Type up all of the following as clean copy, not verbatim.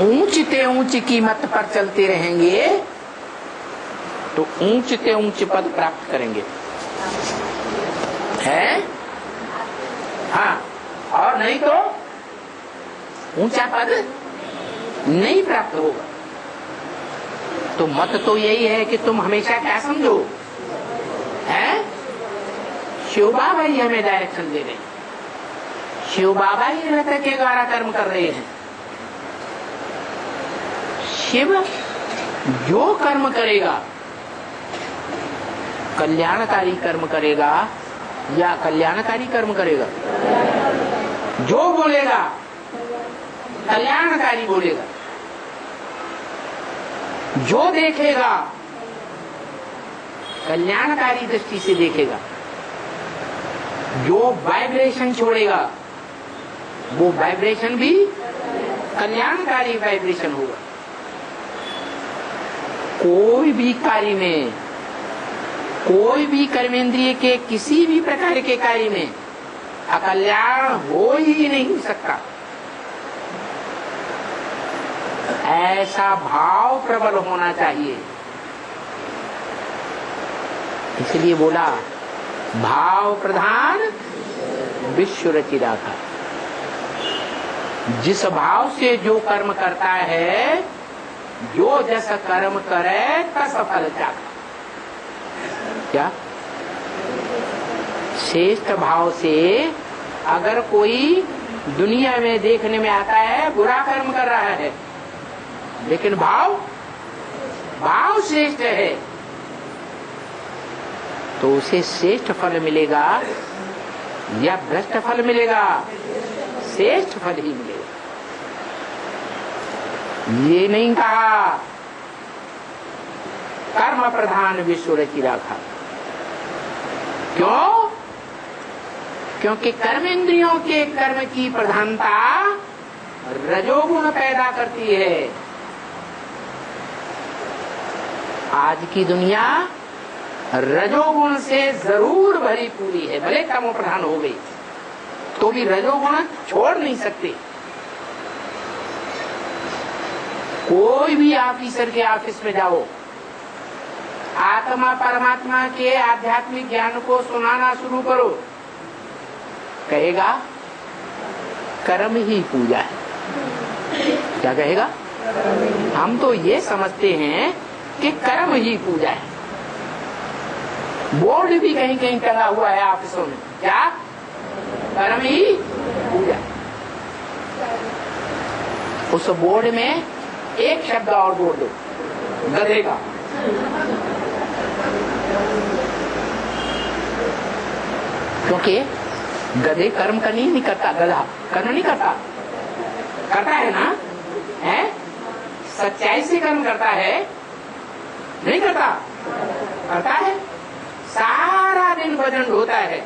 ऊंचते ऊंच कीमत पर चलते रहेंगे तो ऊंचते ऊंच पद प्राप्त करेंगे, है? हाँ, और नहीं तो ऊंचा पद नहीं प्राप्त होगा। तो मत तो यही है कि तुम हमेशा क्या समझो, है? शिव बाबा ही हमें डायरेक्शन दे रहे हैं, शिव बाबा ही रहते के द्वारा कर्म कर रहे हैं। शिव जो कर्म करेगा, कल्याणकारी कर्म करेगा या कल्याणकारी कर्म करेगा, जो बोलेगा कल्याणकारी बोलेगा, जो देखेगा कल्याणकारी दृष्टि से देखेगा, जो वाइब्रेशन छोड़ेगा वो वाइब्रेशन भी कल्याणकारी वाइब्रेशन होगा। कोई भी कार्य में, कोई भी कर्मेंद्रिय के किसी भी प्रकार के कार्य में अकल्याण हो ही नहीं सकता। ऐसा भाव प्रबल होना चाहिए। इसलिए बोला भाव प्रधान विश्व रचिता था। जिस भाव से जो कर्म करता है, जो जैसा कर्म करे तस फल जाता। क्या श्रेष्ठ भाव से अगर कोई दुनिया में देखने में आता है बुरा कर्म कर रहा है, लेकिन भाव श्रेष्ठ है तो उसे श्रेष्ठ फल मिलेगा या भ्रष्ट फल मिलेगा? श्रेष्ठ फल ही मिलेगा। ये नहीं कहा कर्म प्रधान विश्व रचि राखा। क्यों? क्योंकि कर्मेंद्रियों के कर्म की प्रधानता रजोगुण पैदा करती है। आज की दुनिया रजोगुण से जरूर भरी पूरी है, भले तमो प्रधान हो गई तो भी रजोगुण छोड़ नहीं सकते। कोई भी ऑफिसर के ऑफिस में जाओ, आत्मा परमात्मा के आध्यात्मिक ज्ञान को सुनाना शुरू करो, कहेगा कर्म ही पूजा है। क्या कहेगा? हम तो ये समझते हैं कि कर्म ही पूजा है। बोर्ड भी कहीं कहीं टंगा हुआ है ऑफिसों में, क्या कर्म ही पूजा। उस बोर्ड में एक शब्द और जोड़ दो, गधे का। क्योंकि गधे कर्म का नहीं करता, गधा कर्म नहीं करता, करता है ना? है सच्चाई से कर्म करता है, नहीं करता? करता है। सारा दिन भजन होता है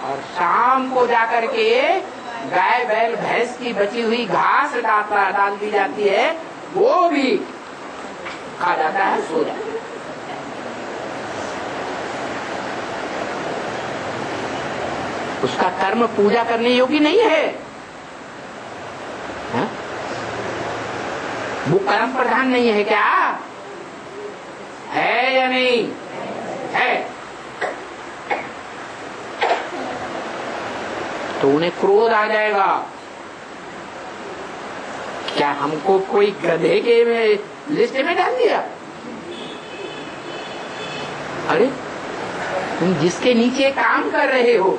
और शाम को जाकर के गाय बैल भैंस की बची हुई घास डाल दी जाती है, वो भी खा जाता है, सो जाता है। उसका कर्म पूजा करने योग्य नहीं है, हा? वो कर्म प्रधान नहीं है। क्या है या नहीं है? तो उन्हें क्रोध आ जाएगा, क्या हमको कोई गधे के लिस्ट में डाल दिया? अरे तुम जिसके नीचे काम कर रहे हो,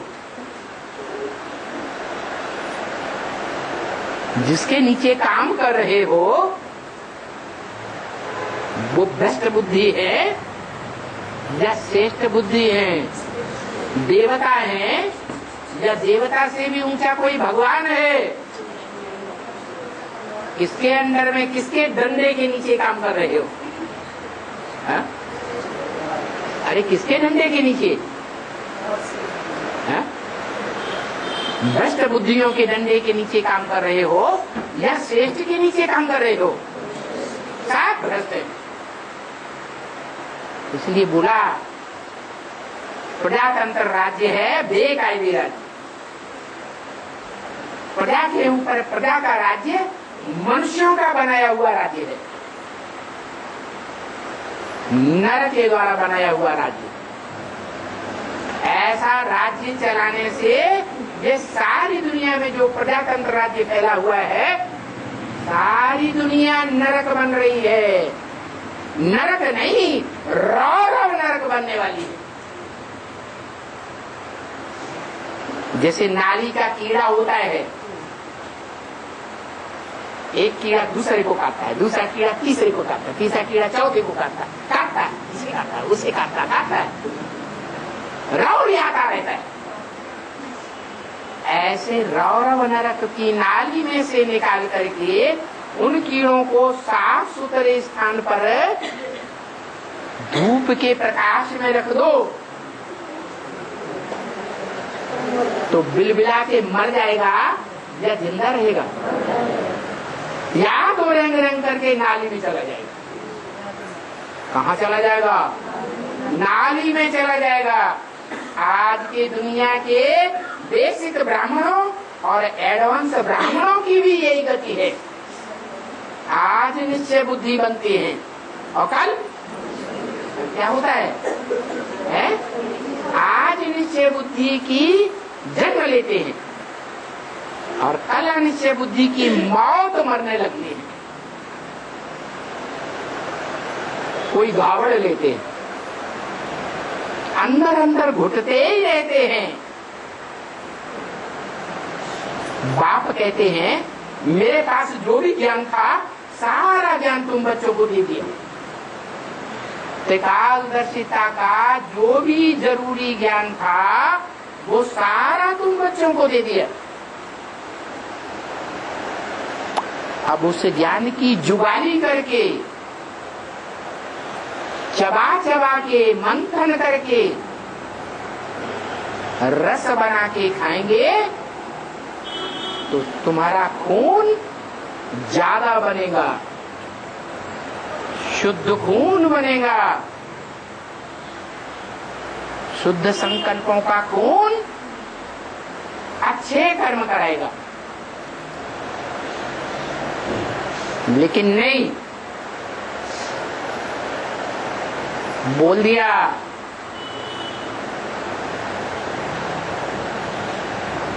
जिसके नीचे काम कर रहे हो वो भ्रष्ट बुद्धि है या श्रेष्ठ बुद्धि है? देवता है या देवता से भी ऊंचा कोई भगवान है? किसके अंडर में, किसके डंडे के नीचे काम कर रहे हो? हा? अरे किसके डंडे के नीचे? हा? भ्रष्ट बुद्धियों के डंडे के नीचे काम कर रहे हो या श्रेष्ठ के नीचे काम कर रहे हो? सब भ्रष्ट है। इसलिए बोला प्रजातंत्र राज्य है, बेकायदे राज्य। प्रजा के ऊपर प्रजा का राज्य मनुष्यों का बनाया हुआ राज्य है, नर के द्वारा बनाया हुआ राज्य। ऐसा राज्य चलाने से ये सारी दुनिया में जो प्रजातंत्र राज्य फैला हुआ है, सारी दुनिया नरक बन रही है। नरक नहीं, रौरव नरक बनने वाली है। जैसे नाली का कीड़ा होता है, एक कीड़ा दूसरे को काटता है, दूसरा कीड़ा तीसरे को काटता है, तीसरा कीड़ा चौथे को काटता है, इसे काटता है, उसे काटता है, रौर आता रहता है। ऐसे रौरव नरक की नाली में से निकाल करके उन कीड़ों को साफ सुथरे स्थान पर धूप के प्रकाश में रख दो तो बिलबिला के मर जाएगा या जिंदा रहेगा, या तो रंग रंग करके नाली में चला जाएगा। कहाँ चला जाएगा? नाली में चला जाएगा। आज के दुनिया के बेसिक ब्राह्मणों और एडवांस ब्राह्मणों की भी यही गति है। आज निश्चय बुद्धि बनती है और कल क्या होता है? आज निश्चय बुद्धि की जन्म लेते हैं और कल अनिश्चय बुद्धि की मौत मरने लगती है। कोई गावड़ लेते हैं, अंदर अंदर घुटते ही रहते हैं। बाप कहते हैं मेरे पास जो भी ज्ञान था सारा ज्ञान तुम बच्चों को दे दिया। त्रिकालदर्शिता का जो भी जरूरी ज्ञान था वो सारा तुम बच्चों को दे दिया। अब उस ज्ञान की जुगाली करके, चबा चबा के, मंथन करके रस बना के खाएंगे तो तुम्हारा खून ज्यादा बनेगा, शुद्ध खून बनेगा। शुद्ध संकल्पों का खून अच्छे कर्म कराएगा। लेकिन नहीं, बोल दिया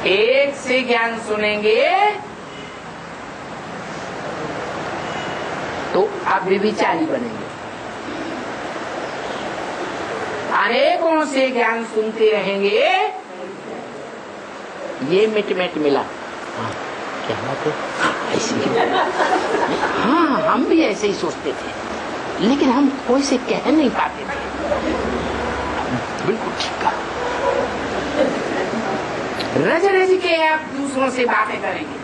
एक से ज्ञान सुनेंगे तो अव्यभिचारी बनेंगे। अनेकों से ज्ञान सुनते रहेंगे, ये मिट मिला। हाँ, क्या बात है? ऐसे ही। हाँ, हम भी ऐसे ही सोचते थे, लेकिन हम कोई से कह नहीं पाते थे। बिल्कुल ठीक कहा। रज रज के आप दूसरों से बातें करेंगे,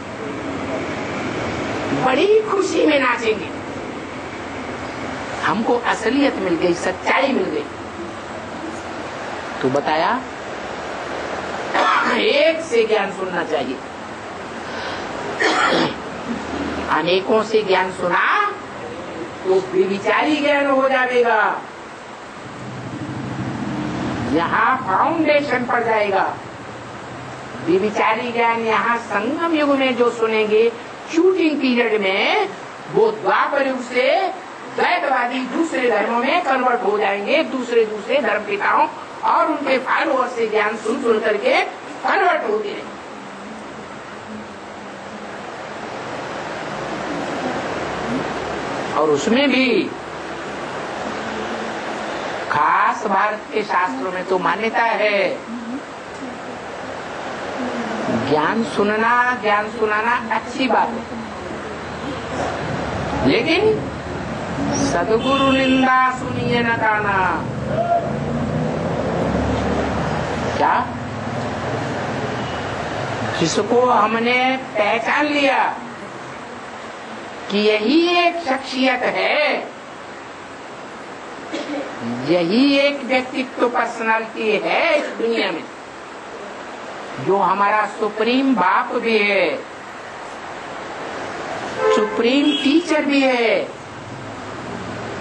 बड़ी खुशी में नाचेंगे। हमको असलियत मिल गई, सच्चाई मिल गई। तो बताया एक से ज्ञान सुनना चाहिए। अनेकों से ज्ञान सुना तो विचारी ज्ञान हो जाएगा। यहाँ फाउंडेशन पड़ जाएगा। विचारी ज्ञान यहाँ संगम युग में जो सुनेंगे, शूटिंग पीरियड में, वो द्वापर युग से द्वैतवादी दूसरे धर्मों में कन्वर्ट हो जाएंगे। दूसरे धर्म पिताओं और उनके फॉलोअर से ज्ञान सुन सुन करके कन्वर्ट होते हैं। और उसमें भी खास भारत के शास्त्रों में तो मान्यता है, ज्ञान सुनना, ज्ञान सुनाना अच्छी बात है, लेकिन सदगुरु निंदा सुनिए न गाना। क्या? जिसको हमने पहचान लिया कि यही एक शख्सियत है, यही एक व्यक्तित्व, पर्सनालिटी है इस दुनिया में, जो हमारा सुप्रीम बाप भी है, सुप्रीम टीचर भी है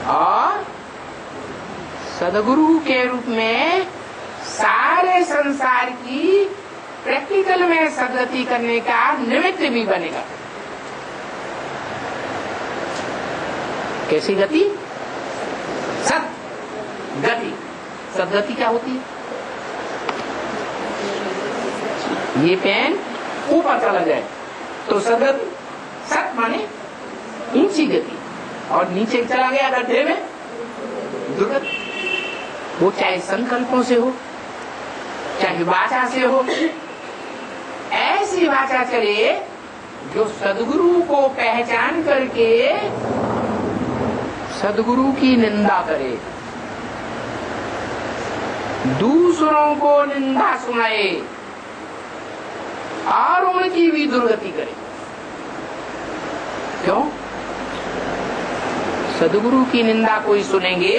और सदगुरु के रूप में सारे संसार की प्रैक्टिकल में सदगति करने का निमित्त भी बनेगा। कैसी गति? सत गति। सदगति क्या होती है? ये पेन ऊपर चला जाए तो सदगति। सत माने ऊंची गति, और नीचे चला गया गड्ढे में दुर्गति। वो चाहे संकल्पों से हो, चाहे वाचा से हो, ऐसी वाचा चले जो सदगुरु को पहचान करके सदगुरु की निंदा करे, दूसरों को निंदा सुनाए और उनकी भी दुर्गति करे। क्यों? सदगुरु की निंदा कोई सुनेंगे,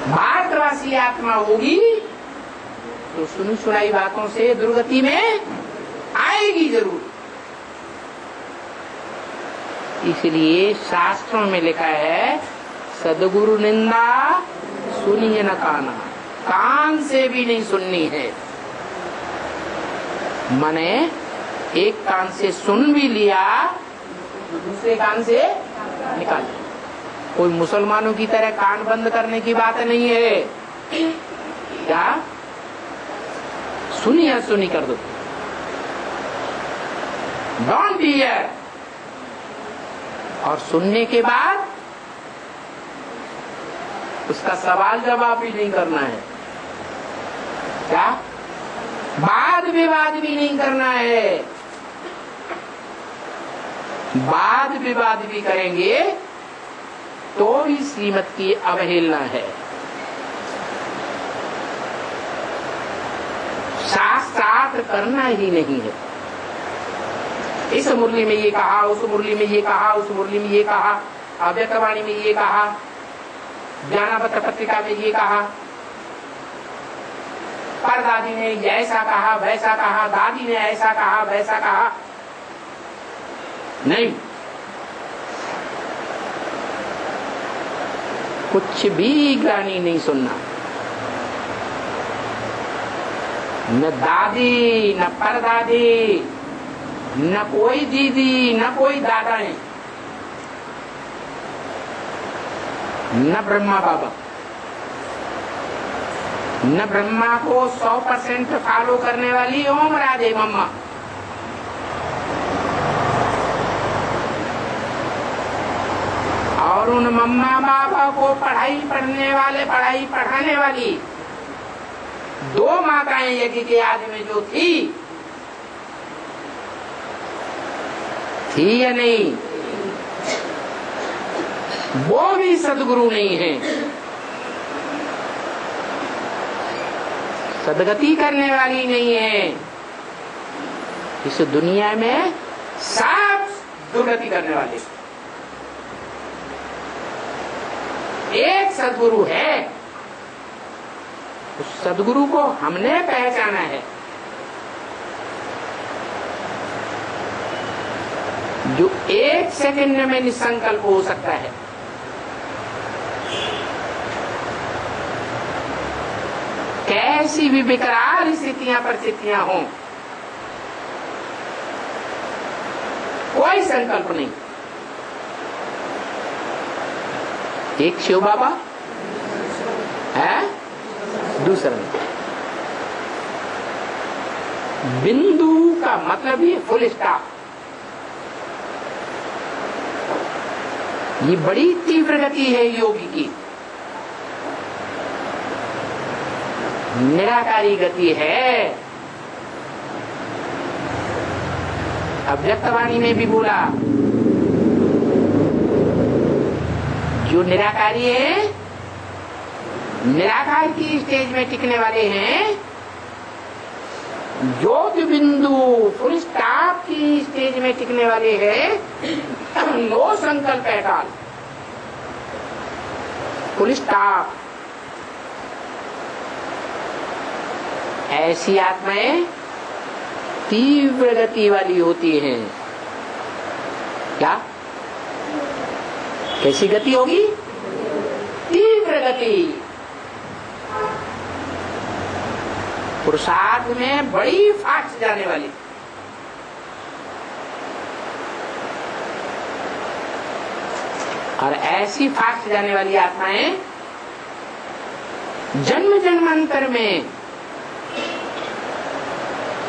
भारतवासी आत्मा होगी तो सुनी सुनाई बातों से दुर्गति में आएगी जरूर। इसलिए शास्त्रों में लिखा है सदगुरु निंदा सुनिए न काना, कान से भी नहीं सुननी है। माने एक कान से सुन भी लिया तो दूसरे कान से निकाल। कोई मुसलमानों की तरह कान बंद करने की बात नहीं है। क्या सुनी है सुनी कर दो, डोंट हियर। और सुनने के बाद उसका सवाल जवाब भी नहीं करना है। क्या? वाद विवाद भी नहीं करना है। वाद विवाद भी करेंगे तो भी श्रीमत की अवहेलना है। शास्त्रार्थ करना ही नहीं है। इस मुरली में ये कहा, उस मुरली में ये कहा, उस मुरली में ये कहा, अव्यक्तवाणी में ये कहा, ज्ञानपत्र पत्रिका में ये कहा, परदादी ने ऐसा कहा वैसा कहा, दादी ने ऐसा कहा वैसा कहा। नहीं, कुछ भी ज्ञानी नहीं सुनना। न दादी, न परदादी, न कोई दीदी, न कोई दादाएं, न ब्रह्मा बाबा। न ब्रह्मा को 100% फॉलो करने वाली ओम राधे मम्मा। और उन मम्मा बाबा को पढ़ाई पढ़ने वाले, पढ़ाई पढ़ाने वाली 2 माताएं यज्ञ के आदि में जो थी या नहीं, वो भी सदगुरु नहीं है। सदगति करने वाली नहीं है। इस दुनिया में सब दुर्गति करने वाले। एक सदगुरु है, उस सदगुरु को हमने पहचाना है, जो 1 सेकंड में निसंकल्प हो सकता है। कैसी भी विकराल स्थितियां परिस्थितियां हों, कोई संकल्प नहीं। एक शिव बाबा है, दूसरा नहीं। बिंदु का मतलब ही फुल स्टॉप। ये बड़ी तीव्र गति है योगी की, निराकारी गति है। अव्यक्तवाणी में भी बोला, जो निराकारी है, निराकार की स्टेज में टिकने वाले हैं, ज्योति बिंदु फुल स्टॉप की स्टेज में टिकने वाले हैं। नो संकल्प एट ऑल, फुल स्टॉप। ऐसी आत्माएं तीव्र गति वाली होती हैं। क्या? कैसी गति होगी? तीव्र गति। पुरुषार्थ में बड़ी फास्ट जाने वाली। और ऐसी फास्ट जाने वाली आत्माएं जन्म जन्मांतर में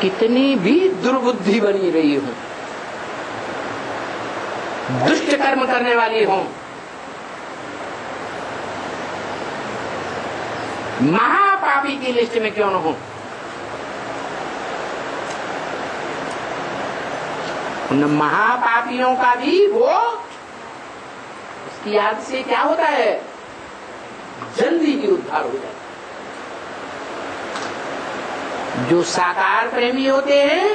कितनी भी दुर्बुद्धि बनी रही हो, दुष्ट कर्म करने वाली हो, महापापी की लिस्ट में क्यों न हो, उन महापापियों का भी वो उसकी याद से क्या होता है, जल्दी ही उद्धार हो जाता है। जो साकार प्रेमी होते हैं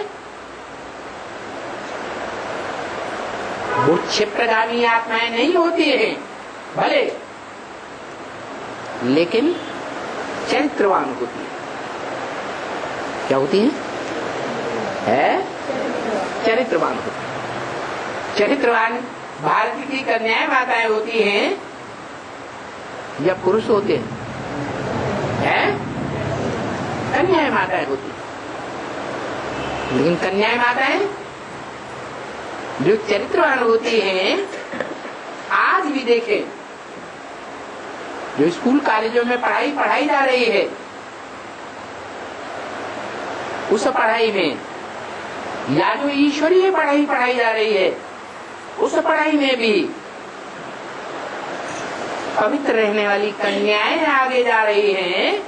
वो क्षिप्रगामी आत्माएं नहीं होती हैं भले, लेकिन चरित्रवान होती है। क्या होती है? चरित्रवान होती है। चरित्रवान भारत की कन्याएं माताएं होती हैं या पुरुष होते हैं? कन्याएं माताएं होती हैं। लेकिन कन्याएं माताएं जो चरित्रवान होती हैं, आज भी देखें जो स्कूल कॉलेजों में पढ़ाई जा रही है, उस पढ़ाई में या जो ईश्वरीय पढ़ाई जा रही है, उस पढ़ाई में भी पवित्र रहने वाली कन्याएं आगे जा रही हैं,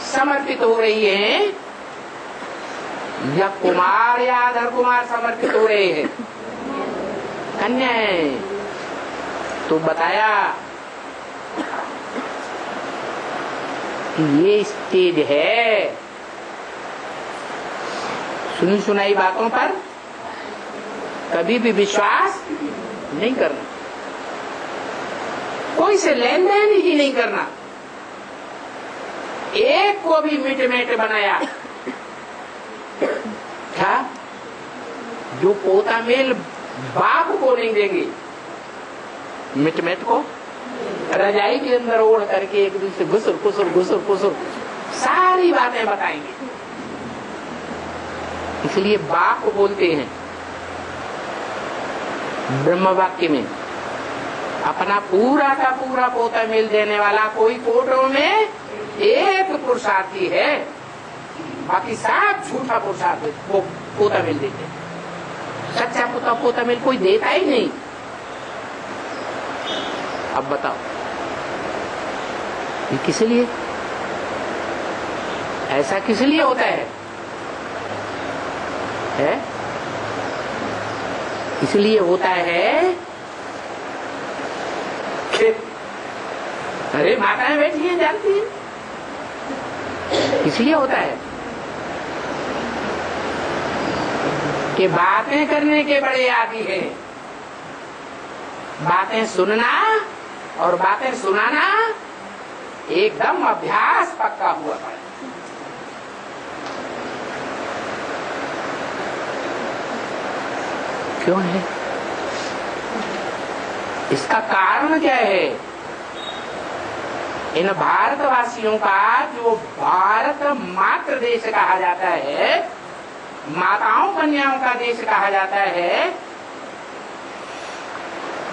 समर्पित हो रही हैं, या कुमार या आधर कुमार समर्पित हो रहे हैं। कन्याएं तो बताया कि ये स्टेज है, सुनी सुनाई बातों पर कभी भी विश्वास नहीं करना, कोई से लेन देन ही नहीं करना। एक को भी मिटमेट बनाया क्या? जो पोता मेल बाप को नहीं देंगे, मिटमेट को रजाई के अंदर ओढ़ करके एक दूसरे घुसुर घुसुर सारी बातें बताएंगे। इसलिए बाप बोलते हैं ब्रह्म वाक्य में, अपना पूरा का पूरा पोता मेल देने वाला कोई कोटों में एक पुरुषार्थी है, बाकी सब झूठा पुरुषार्थ वो पोता मेल देते। सच्चा पोता मेल कोई देता ही नहीं। अब बताओ ये किस लिए, ऐसा किस लिए होता है? इसलिए होता है कि अरे माताएं बैठी हैं, जानती हैं, इसलिए होता है कि बातें करने के बड़े आदी हैं, बातें सुनना और बातें सुनाना एकदम अभ्यास पक्का हुआ है। क्यों है? इसका कारण क्या है? इन भारतवासियों का जो भारत मातृ देश कहा जाता है, माताओं कन्याओं का देश कहा जाता है,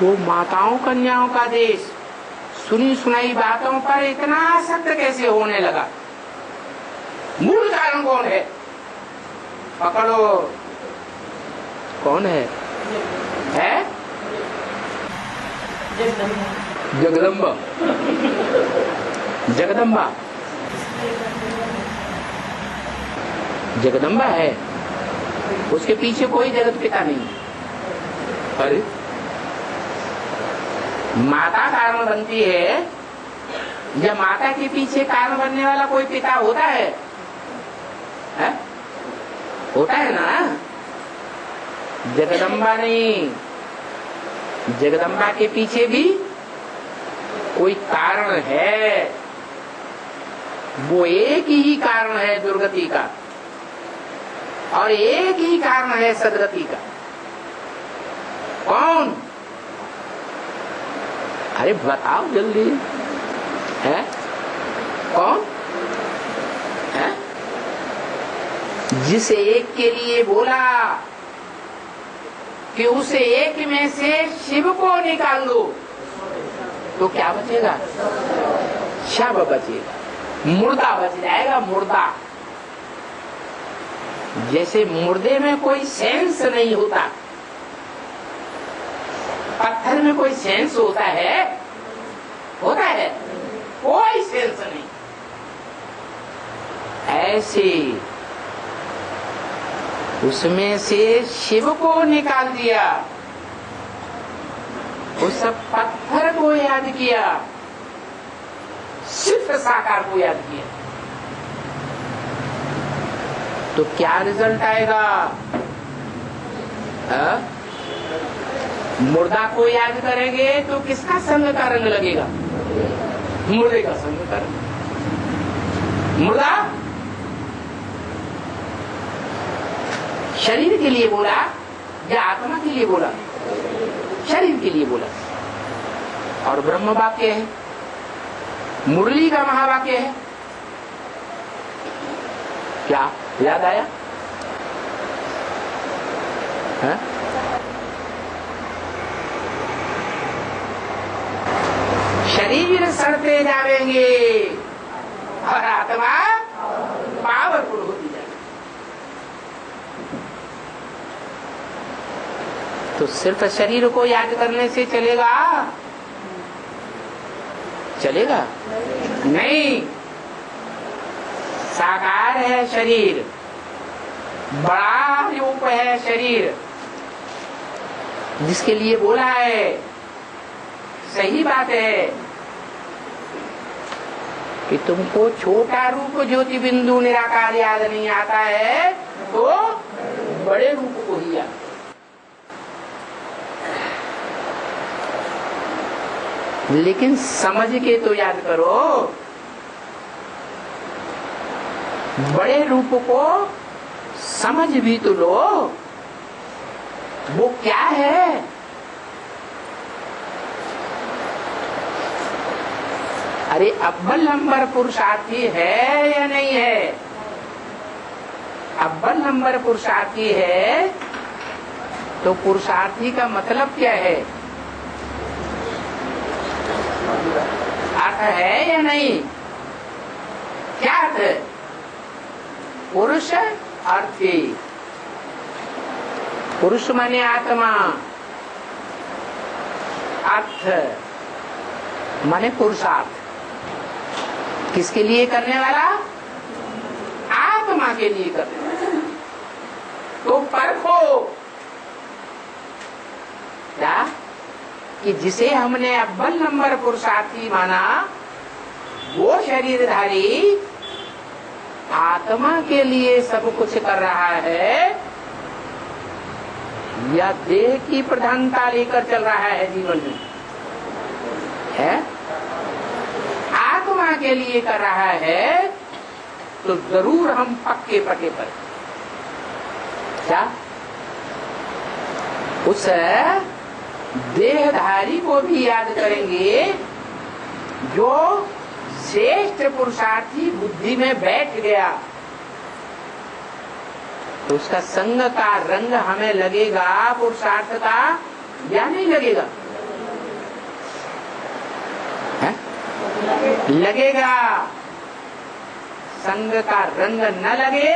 वो माताओं कन्याओं का देश सुनी सुनाई बातों पर इतना आसक्त कैसे होने लगा? मूल कारण कौन है? पकड़ो, कौन है? जगदम्बा। जगदम्बा जगदम्बा है, उसके पीछे कोई जगत पिता नहीं। अरे माता कारण बनती है, या माता के पीछे कारण बनने वाला कोई पिता होता है? होता है ना? जगदम्बा नहीं, जगदम्बा के पीछे भी कोई कारण है। वो एक ही कारण है दुर्गति का, और एक ही कारण है सदगति का। कौन? अरे बताओ जल्दी, है कौन? है जिस एक के लिए बोला कि उस एक में से शिव को निकाल दो तो क्या बचेगा? शव बचेगा, मुर्दा बच जाएगा, मुर्दा। जैसे मुर्दे में कोई सेंस नहीं होता, पत्थर में कोई सेंस होता है? होता है? कोई सेंस नहीं। ऐसे उसमें से शिव को निकाल दिया, उस पत्थर को याद किया, सिद्ध साकार को याद किया, तो क्या रिजल्ट आएगा? मुर्दा को याद करेंगे तो किसका संग का रंग लगेगा? मुर्दे का संग का रंग। मुर्दा शरीर के लिए बोला या आत्मा के लिए बोला? शरीर के लिए बोला। और ब्रह्म वाक्य है, मुरली का महावाक्य है। क्या याद आया? है? शरीर सड़ते जाएंगे और आत्मा पावरफुल होती जाएगी। तो सिर्फ शरीर को याद करने से चलेगा? चलेगा नहीं। साकार है शरीर, बड़ा रूप है शरीर, जिसके लिए बोला है। सही बात है कि तुमको छोटा रूप ज्योति बिंदु निराकार याद नहीं आता है तो बड़े रूप को ही याद। लेकिन समझ के तो याद करो, बड़े रूप को समझ भी तो लो, वो क्या है? अरे अव्वल नंबर पुरुषार्थी है या नहीं है? अव्वल नंबर पुरुषार्थी है तो पुरुषार्थी का मतलब क्या है? अर्थ है या नहीं? क्या अर्थ है? पुरुष अर्थी। पुरुष माने आत्मा, अर्थ माने पुरुषार्थ। किसके लिए करने वाला? आत्मा के लिए करने वाला। तो परखो क्या कि जिसे हमने अव्वल नंबर पुरुषार्थी माना, वो शरीरधारी आत्मा के लिए सब कुछ कर रहा है या देह की प्रधानता लेकर चल रहा है जीवन में? है आत्मा के लिए कर रहा है तो जरूर हम पक्के पके पर क्या उस देहधारी को भी याद करेंगे जो श्रेष्ठ पुरुषार्थी बुद्धि में बैठ गया, तो उसका संग का रंग हमें लगेगा पुरुषार्थ का या नहीं लगेगा? है? लगेगा। संग का रंग न लगे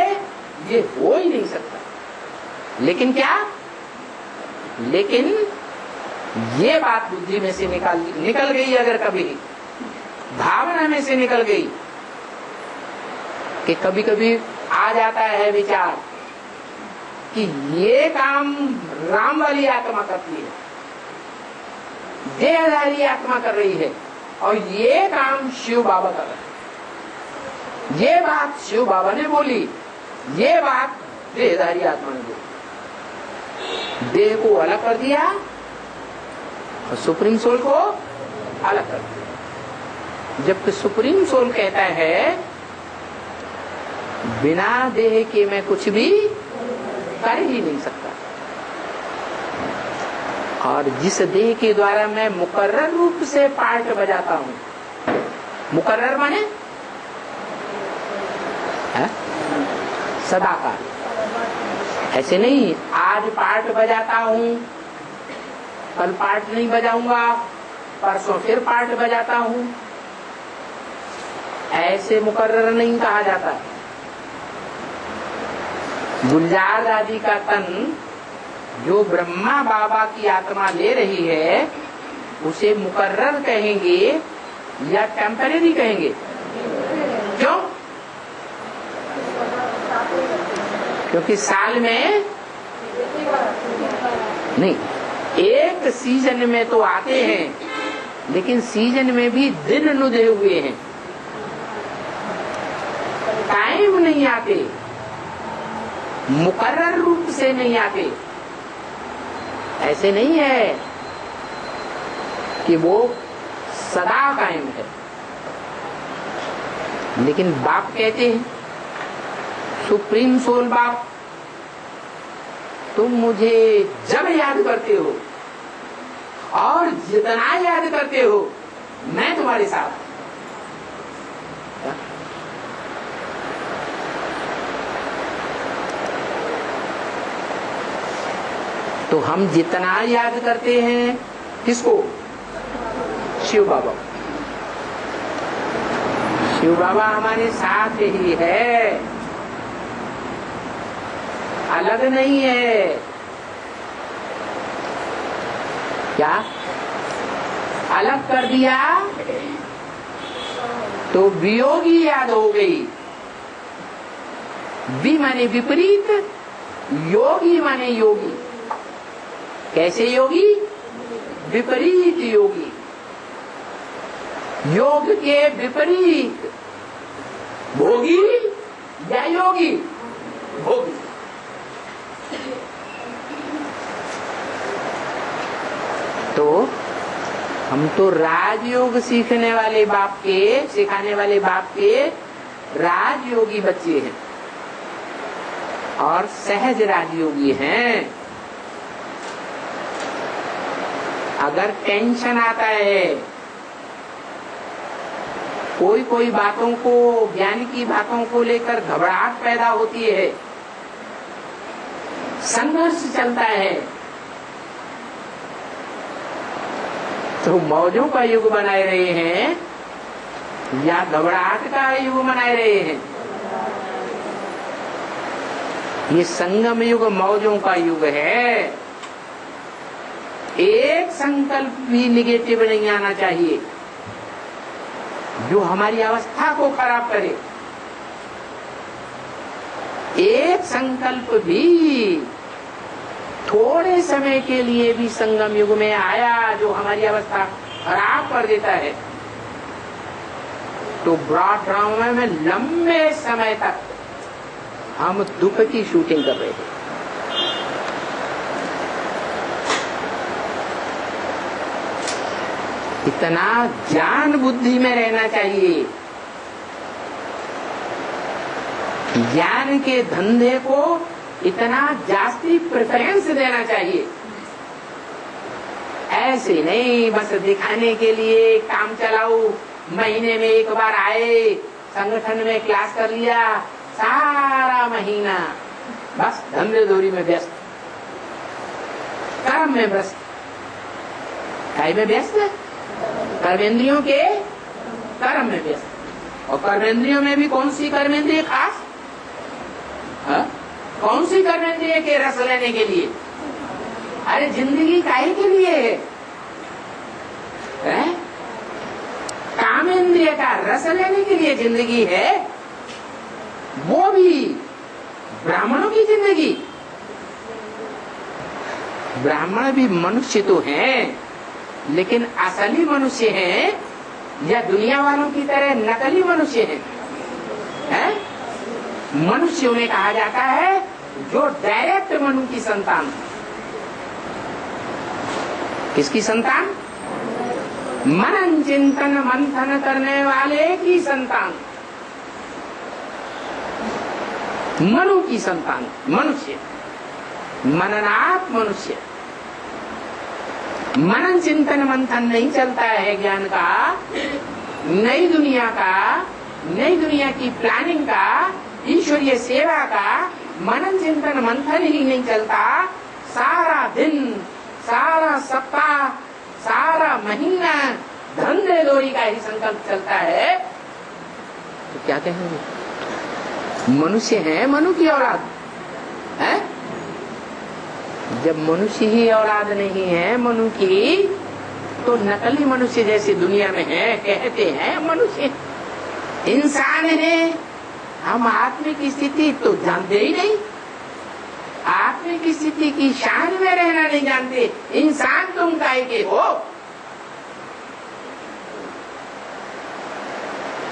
ये हो ही नहीं सकता। लेकिन क्या? लेकिन ये बात बुद्धि में से निकल गई, अगर कभी भावना में से निकल गई कि कभी कभी आ जाता है विचार कि ये काम राम वाली आत्मा करती है, देहधारी आत्मा कर रही है, और ये काम शिव बाबा कर रहे हैं। ये बात शिव बाबा ने बोली, ये बात देहधारी आत्मा ने बोली। देह को अलग कर दिया और सुप्रीम सोल को अलग कर दिया। जबकि सुप्रीम सोल कहता है बिना देह के मैं कुछ भी कर ही नहीं सकता, और जिस देह के द्वारा मैं मुकर्रर रूप से पार्ट बजाता हूं, मुकर्रर माने सदाकार, ऐसे नहीं आज पार्ट बजाता हूँ, कल पार्ट नहीं बजाऊंगा, परसों फिर पार्ट बजाता हूँ, ऐसे मुकर्रर नहीं कहा जाता। गुलजार दादी का तन जो ब्रह्मा बाबा की आत्मा ले रही है उसे मुकर्रर कहेंगे या टेम्परेरी कहेंगे? क्यों? क्योंकि साल में नहीं, एक सीजन में तो आते हैं, लेकिन सीजन में भी दिन नुदे हुए हैं, टाइम नहीं आते, मुकर्रर रूप से नहीं आते। ऐसे नहीं है कि वो सदा कायम है। लेकिन बाप कहते हैं, सुप्रीम सोल बाप, तुम मुझे जब याद करते हो और जितना याद करते हो मैं तुम्हारे साथ। तो हम जितना याद करते हैं किसको? शिव बाबा। शिव बाबा हमारे साथ ही है, अलग नहीं है। क्या अलग कर दिया तो वियोगी याद हो गई। वि माने विपरीत, योगी माने योगी। कैसे योगी? विपरीत योगी। योग के विपरीत भोगी या योगी? भोगी। तो हम तो राजयोग सीखने वाले बाप के, सिखाने वाले बाप के राजयोगी बच्चे हैं और सहज राजयोगी हैं। अगर टेंशन आता है, कोई बातों को, ज्ञान की बातों को लेकर घबराहट पैदा होती है, संघर्ष चलता है, तो मौजों का युग बनाए रहे हैं या घबराहट का युग बनाए रहे हैं? ये संगम युग मौजों का युग है। एक संकल्प भी निगेटिव नहीं आना चाहिए जो हमारी अवस्था को खराब करे। एक संकल्प भी थोड़े समय के लिए भी संगम युग में आया जो हमारी अवस्था खराब कर देता है, तो ब्रॉड ड्रामा में लंबे समय तक हम दुख की शूटिंग कर रहे थे। इतना ज्ञान बुद्धि में रहना चाहिए, ज्ञान के धंधे को इतना जास्ती प्रेफरेंस देना चाहिए। ऐसे नहीं बस दिखाने के लिए काम चलाओ, महीने में एक बार आए, संगठन में क्लास कर लिया, सारा महीना बस धंधे दौरी में व्यस्त, कर्म में व्यस्त। काय में व्यस्त? कर्मेंद्रियों के कर्म में व्यस्त। और कर्मेंद्रियों में भी कौन सी कर्मेंद्रिय खास? कौन सी कर्मेंद्रिय के रस लेने के लिए? अरे जिंदगी काहे के लिए है? कामेंद्रिय का रस लेने के लिए जिंदगी है, वो भी ब्राह्मणों की जिंदगी। ब्राह्मण भी मनुष्य तो हैं, लेकिन असली मनुष्य हैं या दुनिया वालों की तरह नकली मनुष्य हैं? मनुष्य उन्हें कहा जाता है जो डायरेक्ट मनु की संतान। किसकी संतान? मनन चिंतन मंथन करने वाले की संतान, मनु की संतान। मनुष्य मननात् मनुष्य। मनन चिंतन मंथन नहीं चलता है ज्ञान का, नई दुनिया का, नई दुनिया की प्लानिंग का, ईश्वरीय सेवा का मनन चिंतन मंथन ही नहीं चलता, सारा दिन, सारा सप्ताह, सारा महीना धंधे दोरी का ही संकल्प चलता है, तो क्या कहेंगे? मनुष्य है, मनु की औलाद है। जब मनुष्य ही औलाद नहीं है मनु की, तो नकली मनुष्य जैसे दुनिया में है, कहते हैं मनुष्य इंसान है। हम आत्मिक स्थिति तो जानते ही नहीं, आत्मिक स्थिति की शान में रहना नहीं जानते। इंसान तुम काहे के हो?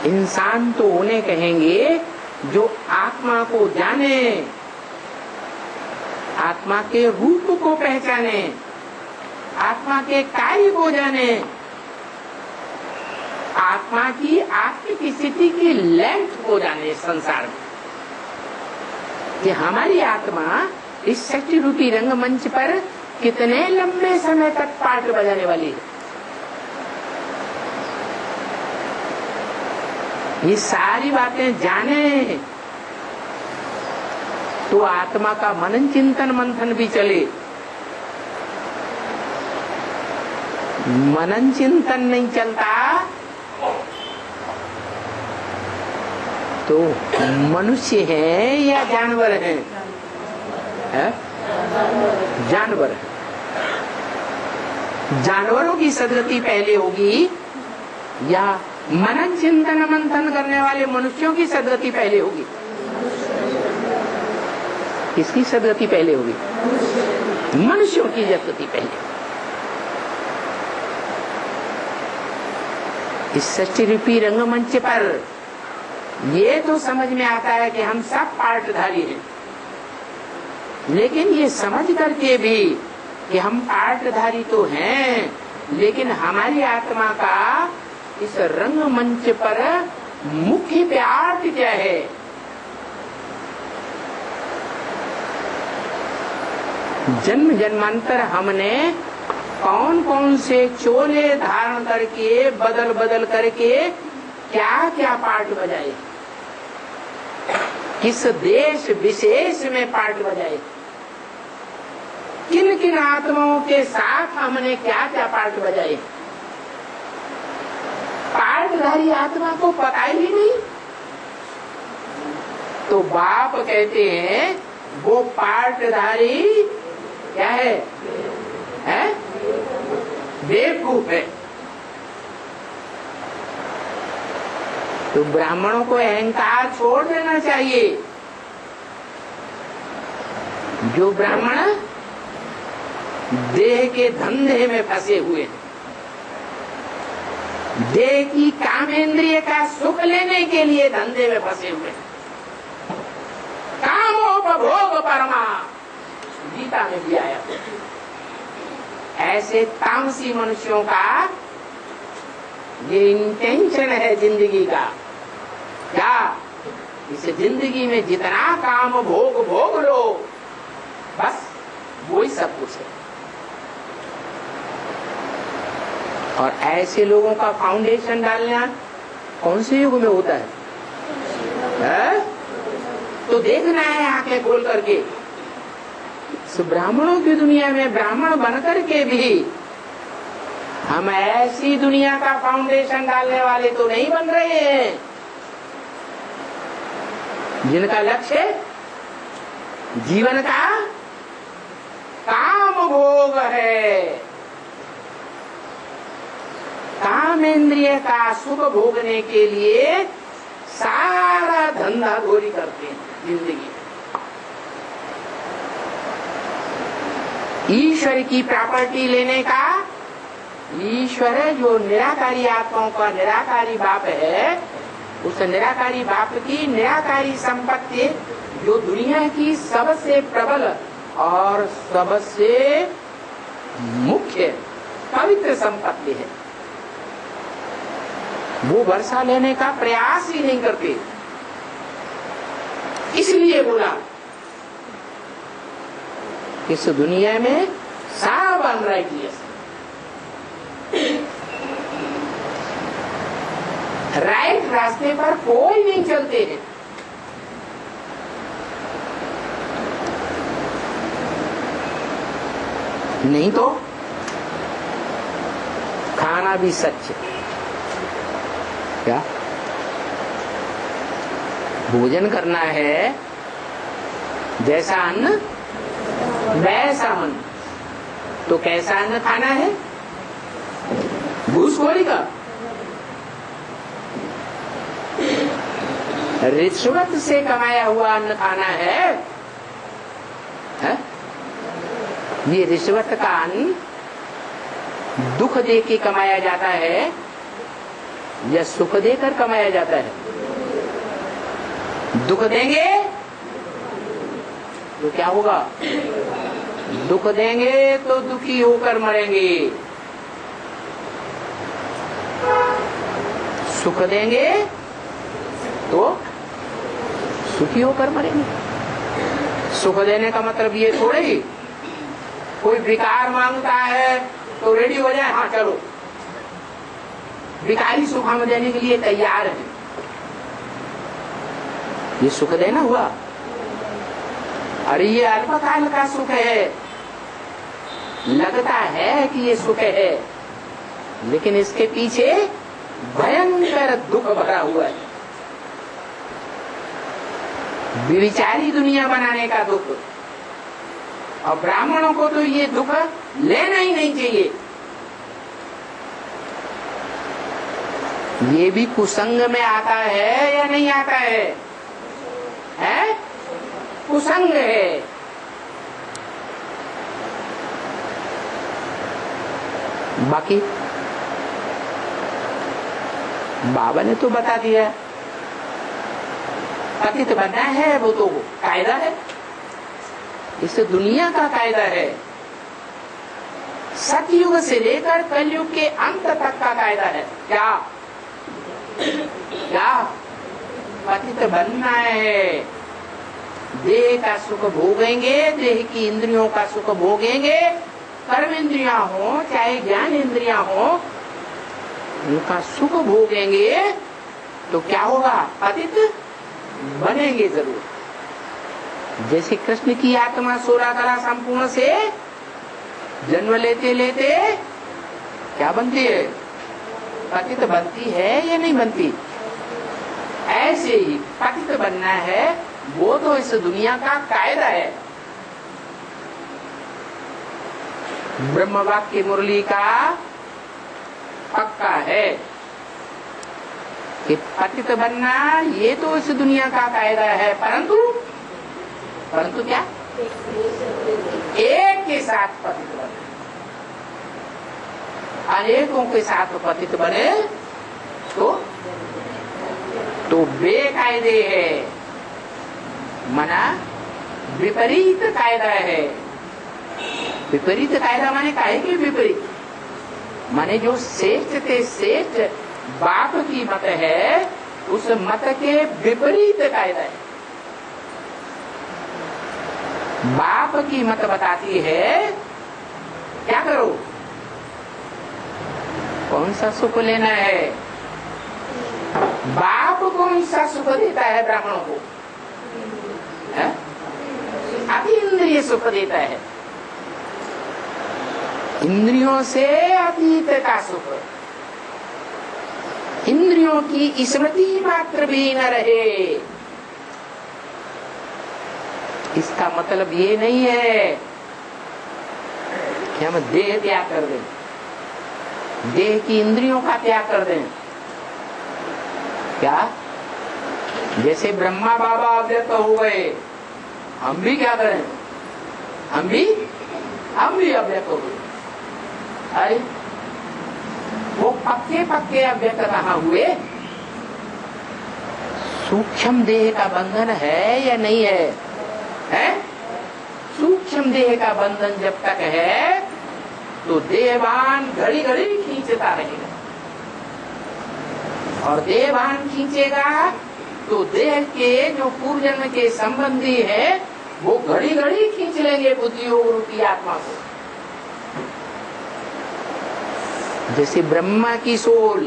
इंसान तो उन्हें कहेंगे जो आत्मा को जाने, आत्मा के रूप को पहचाने, आत्मा के कार्य को जाने, आत्मा की आत्मिक स्थिति की लेंथ को जाने संसार में, कि हमारी आत्मा इस शक्ति रूपी रंगमंच पर कितने लंबे समय तक पाठ बजाने वाली है। ये सारी बातें जाने तो आत्मा का मनन चिंतन मंथन भी चले। मनन चिंतन नहीं चलता तो मनुष्य है या जानवर है? जानवर है। जानवरों की सदगति पहले होगी या मनन चिंतन मंथन करने वाले मनुष्यों की सदगति पहले होगी? किसकी सदगति पहले होगी? मनुष्यों की सदगति पहले। इस सृष्टि रूपी रंगमंच पर ये तो समझ में आता है कि हम सब पार्टधारी हैं, लेकिन ये समझ करके भी कि हम पार्टधारी तो हैं, लेकिन हमारी आत्मा का इस रंगमंच पर मुख्य प्यार क्या है? जन्म जन्मांतर हमने कौन कौन से चोले धारण करके बदल बदल करके क्या क्या पार्ट बजाए, किस देश विशेष में पार्ट बजाए, किन किन आत्माओं के साथ हमने क्या क्या पार्ट बजाए, पार्टधारी आत्मा को पता ही नहीं। तो बाप कहते हैं वो पार्टधारी क्या है? बेवकूफ है। तो ब्राह्मणों को अहंकार छोड़ देना चाहिए। जो ब्राह्मण देह के धंधे में फंसे हुए हैं, देह की कामेंद्रिय का सुख लेने के लिए धंधे में फंसे हुए हैं, कामोपभोग परमा, गीता में भी आया। ऐसे तामसी मनुष्यों का ये इंटेंशन है जिंदगी का, क्या इस जिंदगी में जितना काम भोग भोग लो, बस वही सब कुछ है। और ऐसे लोगों का फाउंडेशन डालना कौन से युग में होता है? तो देखना है आंखें खोल करके। ब्राह्मणों की दुनिया में ब्राह्मण बनकर के भी हम ऐसी दुनिया का फाउंडेशन डालने वाले तो नहीं बन रहे हैं जिनका लक्ष्य जीवन का काम भोग है, कामेंद्रिय का सुख भोगने के लिए सारा धंधा गोरी करते हैं जिंदगी में। ईश्वर की प्रॉपर्टी लेने का, ईश्वर जो निराकारी आत्माओं का निराकारी बाप है, उस निराकारी बाप की निराकारी संपत्ति जो दुनिया की सबसे प्रबल और सबसे मुख्य पवित्र संपत्ति है, वो वर्षा लेने का प्रयास ही नहीं करते। इसलिए बोला इस दुनिया में सब अनराइटियस, राइट रास्ते पर कोई नहीं चलते हैं। नहीं तो खाना भी सच। क्या भोजन करना है, जैसा अन्न वैसा मन। तो कैसा अन्न खाना है? घूसखोरी का, रिश्वत से कमाया हुआ अन्न खाना है? ये रिश्वत का अन्न दुख दे के कमाया जाता है या सुख देकर कमाया जाता है? दुख देंगे तो क्या होगा? दुख देंगे तो दुखी होकर मरेंगे, सुख देंगे तो सुखी होकर मरेंगे। सुख देने का मतलब ये थोड़े ही कोई भिकार मांगता है तो रेडी हो जाए, हाँ चलो। भिखारी सुख हम देने के लिए तैयार है, ये सुख देना हुआ? अरे ये अल्पकाल का सुख है, लगता है कि ये सुख है, लेकिन इसके पीछे भयंकर दुख भरा हुआ है। विचारी दुनिया बनाने का दुख। और ब्राह्मणों को तो ये दुख लेना ही नहीं चाहिए। ये भी कुसंग में आता है या नहीं आता है? हैं? कुसंग है। बाकी बाबा ने तो बता दिया, पतित बनना है वो तो कायदा है, इस दुनिया का कायदा है। सतयुग से लेकर कलयुग के अंत तक का कायदा है। क्या क्या पतित बनना है। देह का सुख भोगेंगे, देह की इंद्रियों का सुख भोगेंगे, कर्म इंद्रियां हो चाहे ज्ञान इंद्रियां हो, उनका सुख भोगेंगे तो क्या होगा? पतित बनेंगे जरूर। जैसे कृष्ण की आत्मा 16 कला संपूर्ण से जन्म लेते लेते क्या बनती है? पतित बनती है या नहीं बनती? ऐसे ही पतित बनना है, वो तो इस दुनिया का कायदा है। ब्रह्म वाक्य मुरली का पक्का है कि पतित बनना ये तो इस दुनिया का कायदा है, परंतु क्या? एक के साथ पतित बने, अनेकों के साथ पतित बने तो बेकायदे है, मना विपरीत कायदा है। विपरीत कायदा माने काहे के विपरीत? माने जो श्रेष्ठ ते श्रेष्ठ बाप की मत है, उस मत के विपरीत कायदा है। बाप की मत बताती है क्या करो, कौन सा सुख लेना है। बाप कौन सा सुख देता है ब्राह्मणों को? अतीन्द्रिय सुख देता है, इंद्रियों से अतीत का सुख। इंद्रियों की स्मृति मात्र भी न रहे। इसका मतलब ये नहीं है कि हम देह त्याग कर दें, देह की इंद्रियों का त्याग कर दें। क्या? जैसे ब्रह्मा बाबा अव्यक्त हो गए, हम भी क्या करें? हम भी अव्यक्त हो गए। अरे वो पक्के पक्के अव्यक्त कहाँ हुए? सूक्ष्म देह का बंधन है या नहीं है? है? सूक्ष्म देह का बंधन जब तक है तो देहभान घड़ी घड़ी खींचता रहेगा, और देहभान खींचेगा तो देह के जो पूर्व जन्म के संबंधी है वो घड़ी घड़ी खींच लेंगे बुद्धि योग रूपी आत्मा को। जैसे ब्रह्मा की सोल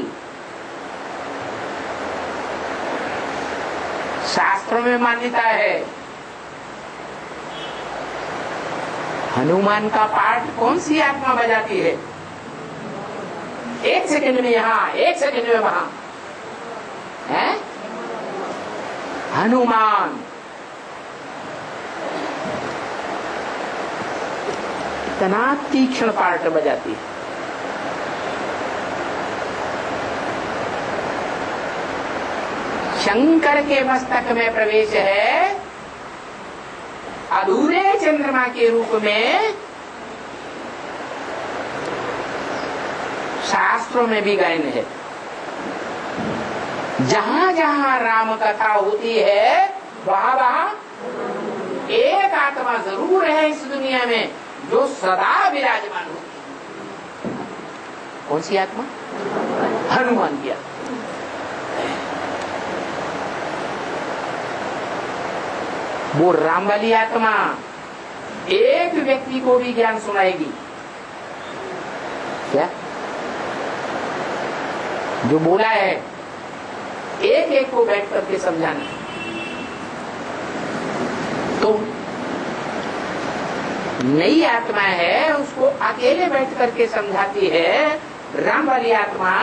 शास्त्रों में मान्यता है, हनुमान का पार्ट कौन सी आत्मा बजाती है? 1 सेकंड में यहां, 1 सेकंड में वहां है हनुमान। इतना तीक्ष्ण पार्ट बजाती है। शंकर के मस्तक में प्रवेश है अधूरे चंद्रमा के रूप में। शास्त्रों में भी गायन है, जहां जहां राम कथा होती है वहां वहां एक आत्मा जरूर है इस दुनिया में जो सदा विराजमान होती है। कौन सी आत्मा? हनुमान की आत्मा। वो राम वाली आत्मा एक व्यक्ति को भी ज्ञान सुनाएगी क्या? जो बोला है एक एक को बैठ करके समझाना। तो नई आत्मा है, उसको अकेले बैठ करके समझाती है राम वाली आत्मा।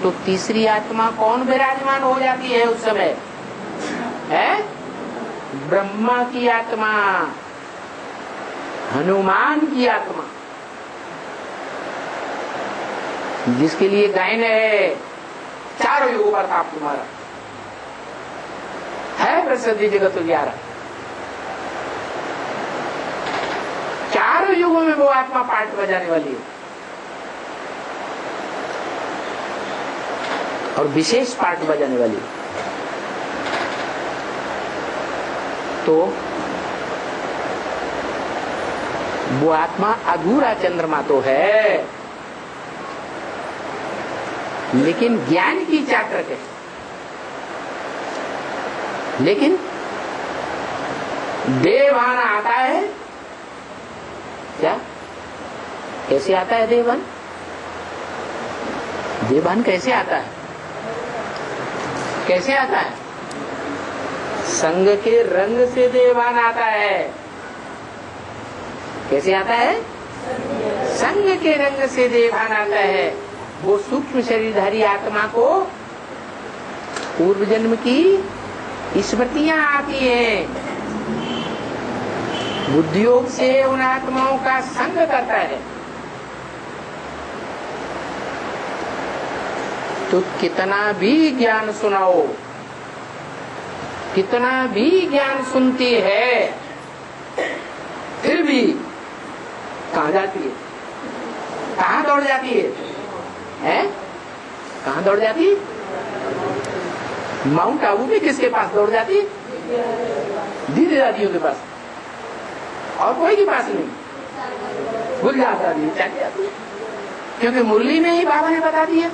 तो तीसरी आत्मा कौन विराजमान हो जाती है उस समय? है ब्रह्मा की आत्मा, हनुमान की आत्मा, जिसके लिए गायन है चारों युगों पर ताप तुम्हारा है प्रसिद्ध जगत 11। चारों युगों में वो आत्मा पार्ट बजाने वाली है और विशेष पार्ट बजाने वाली है। तो वो आत्मा अधूरा चंद्रमा तो है, लेकिन ज्ञान की चाटक है। लेकिन देवान आता है क्या? कैसे आता है देवान? देवान कैसे आता है? कैसे आता है? संग के रंग से देवान आता है। कैसे आता है? संग के रंग से देवान आता है। वो सूक्ष्म शरीरधारी आत्मा को पूर्व जन्म की स्मृतियां आती हैं, बुद्धियोग से उन आत्माओं का संग करता है। तो कितना भी ज्ञान सुनाओ, कितना भी ज्ञान सुनती है, फिर भी कहां जाती है? कहां दौड़ जाती है? हैं? कहां दौड़ जाती? माउंट आबू में किसके पास दौड़ जाती? दीदी दादियों के पास, और कोई के पास नहीं। गुलजार दादी चली जाती है, क्योंकि मुरली में ही बाबा ने बता दिया।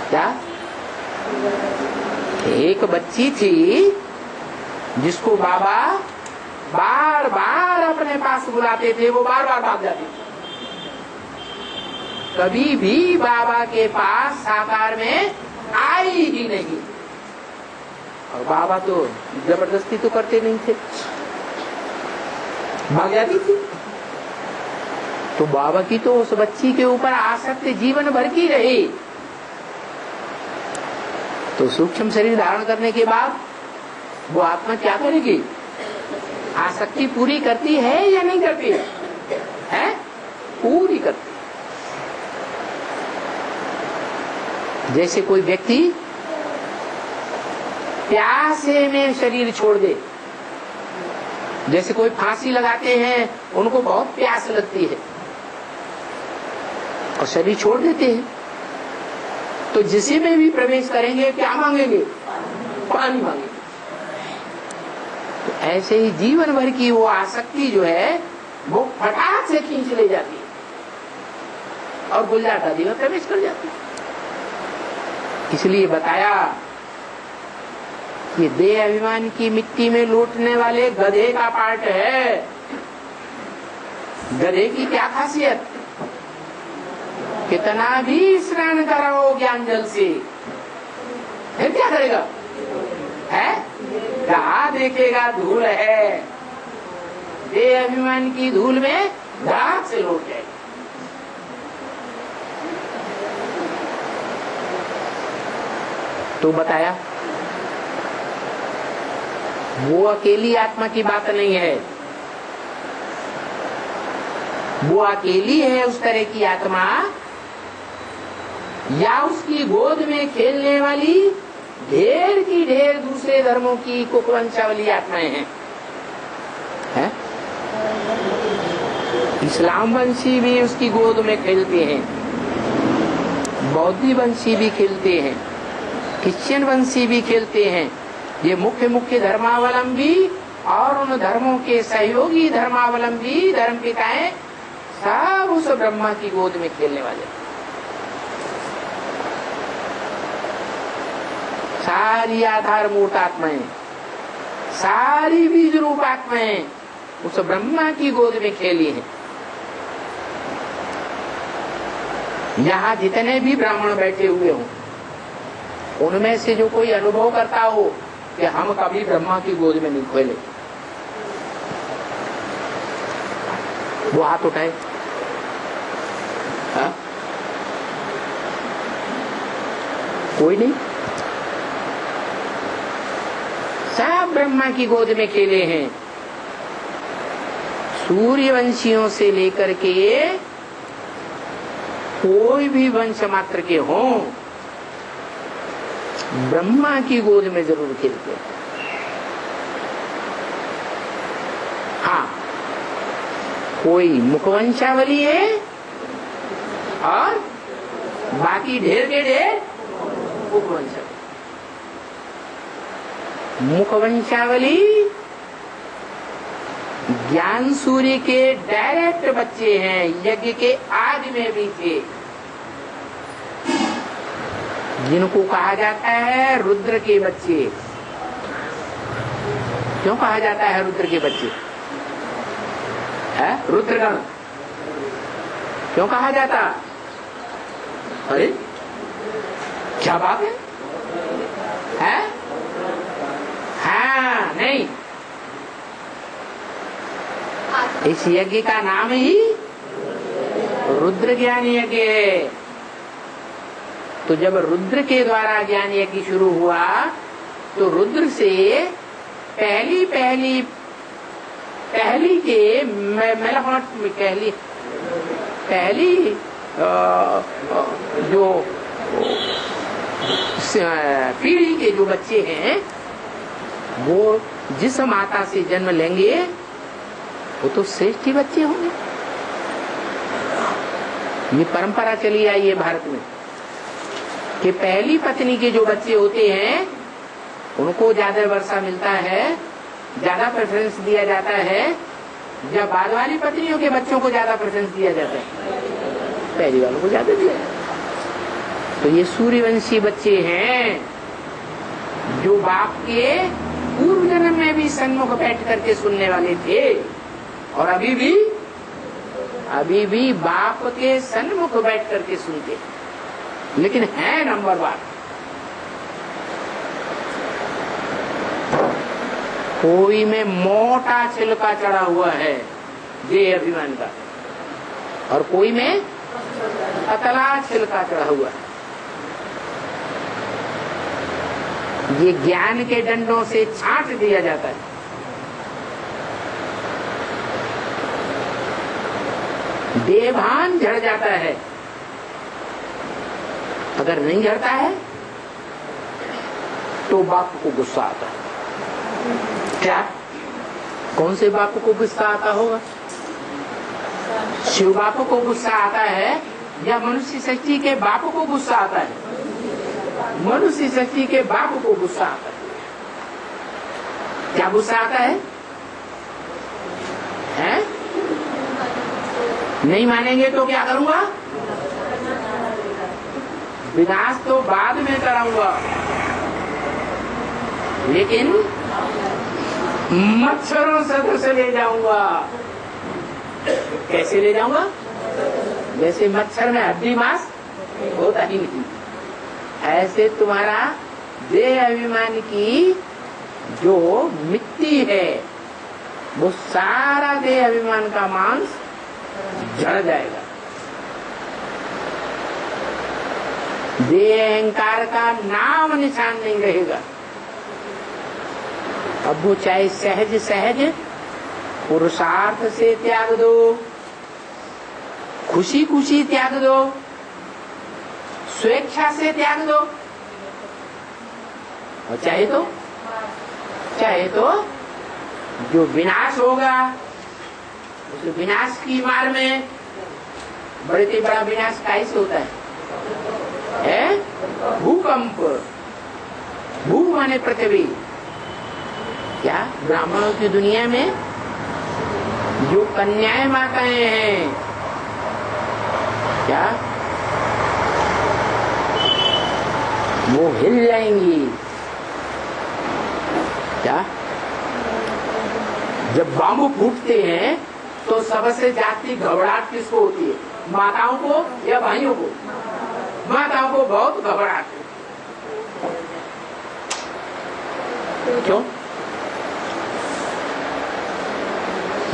क्या? एक बच्ची थी जिसको बाबा बार बार अपने पास बुलाते थे, वो बार बार भाग जाती थी। कभी भी बाबा के पास साकार में आई ही नहीं। और बाबा तो जबरदस्ती तो करते नहीं थे, भाग जाती थी। तो बाबा की तो उस बच्ची के ऊपर आसक्ति जीवन भर की रही। तो सूक्ष्म शरीर धारण करने के बाद वो आत्मा क्या करेगी? आसक्ति पूरी करती है या नहीं करती है? पूरी करती। जैसे कोई व्यक्ति प्यासे में शरीर छोड़ दे, जैसे कोई फांसी लगाते हैं, उनको बहुत प्यास लगती है और शरीर छोड़ देते हैं, तो जिसे में भी प्रवेश करेंगे क्या मांगेंगे? पानी मांगेंगे। तो ऐसे ही जीवन भर की वो आसक्ति जो है वो फटाक से खींच ले जाती है और गुलजार दादी में प्रवेश कर जाती है। इसलिए बताया कि देह अभिमान की मिट्टी में लूटने वाले गधे का पार्ट है। गधे की क्या खासियत? कितना भी स्नान कराओ ज्ञान जल से, फिर क्या करेगा? है? जहां देखेगा धूल है, देह अभिमान की धूल में धड़ाक से लौट जाएगी। तो बताया वो अकेली आत्मा की बात नहीं है, वो अकेली है उस तरह की आत्मा या उसकी गोद में खेलने वाली ढेर की ढेर दूसरे धर्मों की कुकवंशावली आत्माएं हैं, है? इस्लाम वंशी भी उसकी गोद में खेलते हैं, बौद्धी वंशी भी खेलते हैं, क्रिश्चियन वंशी भी खेलते हैं। ये मुख्य मुख्य धर्मावलंबी और उन धर्मों के सहयोगी धर्मावलंबी धर्म पिताएं सब उस ब्रह्मा की गोद में खेलने वाले, सारी आधार मूर्त आत्माएं, सारी बीज रूप आत्माएं उस ब्रह्मा की गोद में खेली हैं। यहाँ जितने भी ब्राह्मण बैठे हुए हों, उनमें से जो कोई अनुभव करता हो कि हम कभी ब्रह्मा की गोद में नहीं खेले, वो हाथ उठाए। हा? कोई नहीं, सब ब्रह्मा की गोद में खेले हैं। सूर्यवंशियों से लेकर के कोई भी वंश मात्र के हों, ब्रह्मा की गोद में जरूर खेलते हैं। हाँ, कोई मुखवंशावली है और बाकी ढेर के ढेर मुखवंशावली। मुखवंशावली ज्ञान सूर्य के डायरेक्ट बच्चे हैं, यज्ञ के आदि में भी थे, जिनको कहा जाता है रुद्र के बच्चे। क्यों कहा जाता है रुद्र के बच्चे? है रुद्रगण क्यों कहा जाता? अरे क्या बात है? हाँ, नहीं, इस यज्ञ का नाम ही रुद्र ज्ञान यज्ञ है। तो जब रुद्र के द्वारा ज्ञान यज्ञ शुरू हुआ तो रुद्र से पहली के पहली जो पीढ़ी के जो बच्चे हैं वो जिस माता से जन्म लेंगे वो तो श्रेष्ठ बच्चे होंगे। ये परंपरा चली आई है भारत में कि पहली पत्नी के जो बच्चे होते हैं उनको ज्यादा वर्षा मिलता है, ज्यादा प्रेफरेंस दिया जाता है, जब बाद वाली पत्नियों के बच्चों को ज्यादा प्रेफरेंस दिया जाता है, पहली वालों को ज्यादा दिया जाता है। तो ये सूर्यवंशी बच्चे हैं जो बाप के पूर्व जन्म में भी सन्मुख बैठ करके सुनने वाले थे और अभी भी बाप के सन्मुख बैठ करके सुनते, लेकिन है नंबर वन। कोई में मोटा छिलका चढ़ा हुआ है देह अभिमान का और कोई में पतला छिलका चढ़ा हुआ है। ये ज्ञान के डंडों से छांट दिया जाता है। देभान झड़ जाता है, अगर नहीं झड़ता है तो बाप को गुस्सा आता है। क्या? कौन से बाप को गुस्सा आता होगा? शिव बाप को गुस्सा आता है या मनुष्य शक्ति के बाप को गुस्सा आता है? मनुष्य शक्ति के बाप को गुस्सा आता है। क्या गुस्सा आता है? हैं? नहीं मानेंगे तो क्या करूंगा? विनाश तो बाद में कराऊंगा, लेकिन मच्छरों सदृश ले जाऊंगा। कैसे ले जाऊंगा? जैसे मच्छर में हड्डी मांस होता ही नहीं, ऐसे तुम्हारा देह अभिमान की जो मिट्टी है वो सारा देह अभिमान का मांस जड़ जाएगा। देह अहंकार का नाम निशान नहीं रहेगा। अब वो चाहे सहज सहज पुरुषार्थ से त्याग दो, खुशी खुशी त्याग दो, स्वेच्छा से त्याग दो, और चाहे तो जो विनाश होगा उस विनाश की मार में, बड़े से बड़ा विनाश कैसे होता है? भूकंप। भू माने पृथ्वी। क्या ब्राह्मणों की दुनिया में जो कन्याएं माताएं हैं, क्या वो हिल जाएंगी? क्या जब बांबू फूटते हैं तो सबसे जाती घबराहट किसको होती है? माताओं को या भाइयों को? माताओं को बहुत घबराहट है। क्यों?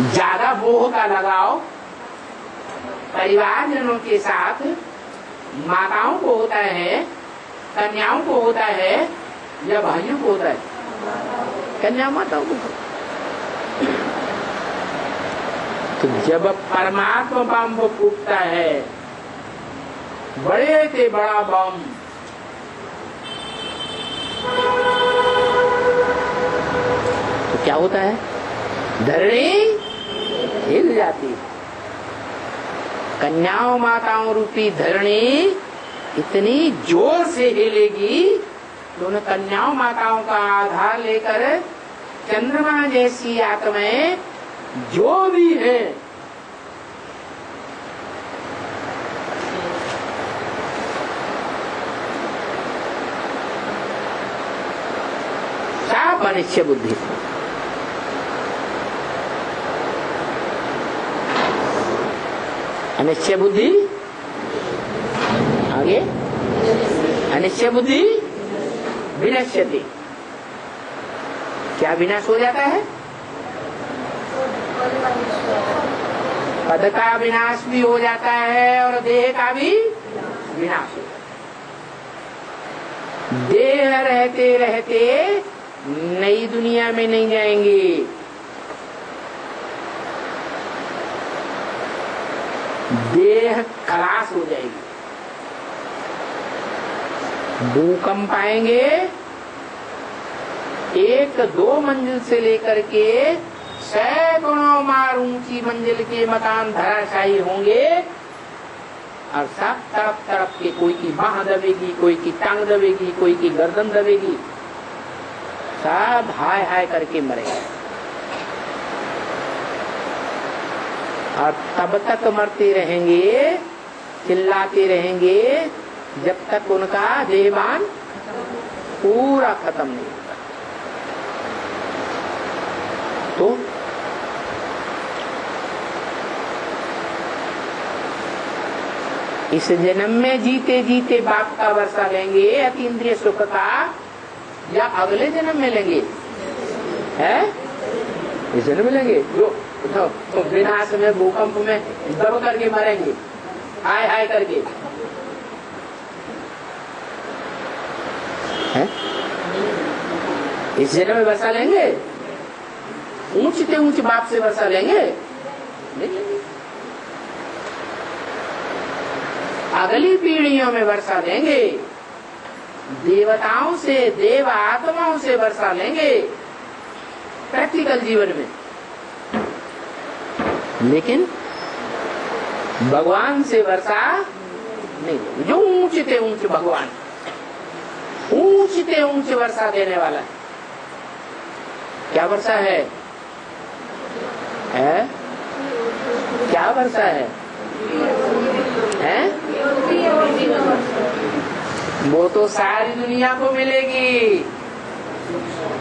ज्यादा मोह का लगाव परिवारजनों के साथ माताओं को होता है, कन्याओं को होता है या भाइयों को होता है? कन्या माताओं को। तो जब परमात्मा बम फूटता है, बड़े से बड़ा बम, तो क्या होता है? धरणी हिल जाती है। कन्याओं माताओं रूपी धरणी इतनी जोर से हिलेगी तो उन कन्याओं माताओं का आधार लेकर चंद्रमा जैसी आत्माएं जो भी है, सब अनिश्चय बुद्धि। अनिश्चय बुद्धि आगे, अनिश्चय बुद्धि विनश्यति। क्या विनाश हो जाता है? पद का विनाश भी हो जाता है और देह का भी विनाश हो जाता है। देह रहते रहते नई दुनिया में नहीं जाएंगे, देह खलास हो जाएगी। भूकंप आएंगे, 1-2 मंजिल से लेकर के सैकड़ों मार ऊंची मंजिल के मकान धराशायी होंगे और सब तड़प तड़प के, कोई की बाह दबेगी, कोई की टांग दबेगी, कोई की गर्दन दबेगी, सब हाय हाय करके मरेंगे। और तब तक मरते रहेंगे, चिल्लाते रहेंगे जब तक उनका देहबान पूरा खत्म नहीं होता। तो इस जन्म में जीते जीते बाप का वर्षा लेंगे अतीन्द्रिय सुख का, या अगले जन्म में लेंगे? है इस जन्म में लेंगे जो तो विनाश में, भूकंप में दब करके मरेंगे, हाय हाय करके। है? इस जन्म में वर्षा लेंगे? ऊंचते ऊंच बाप से वर्षा लेंगे? नहीं लेंगे। अगली पीढ़ियों में वर्षा लेंगे, देवताओं से, देव आत्माओं से वर्षा लेंगे प्रैक्टिकल जीवन में, लेकिन भगवान से वर्षा नहीं। जो ऊंचते ऊंच भगवान, ऊंचते ऊंच वर्षा देने वाला है। क्या वर्षा है? क्या वर्षा है? वो तो सारी दुनिया को मिलेगी।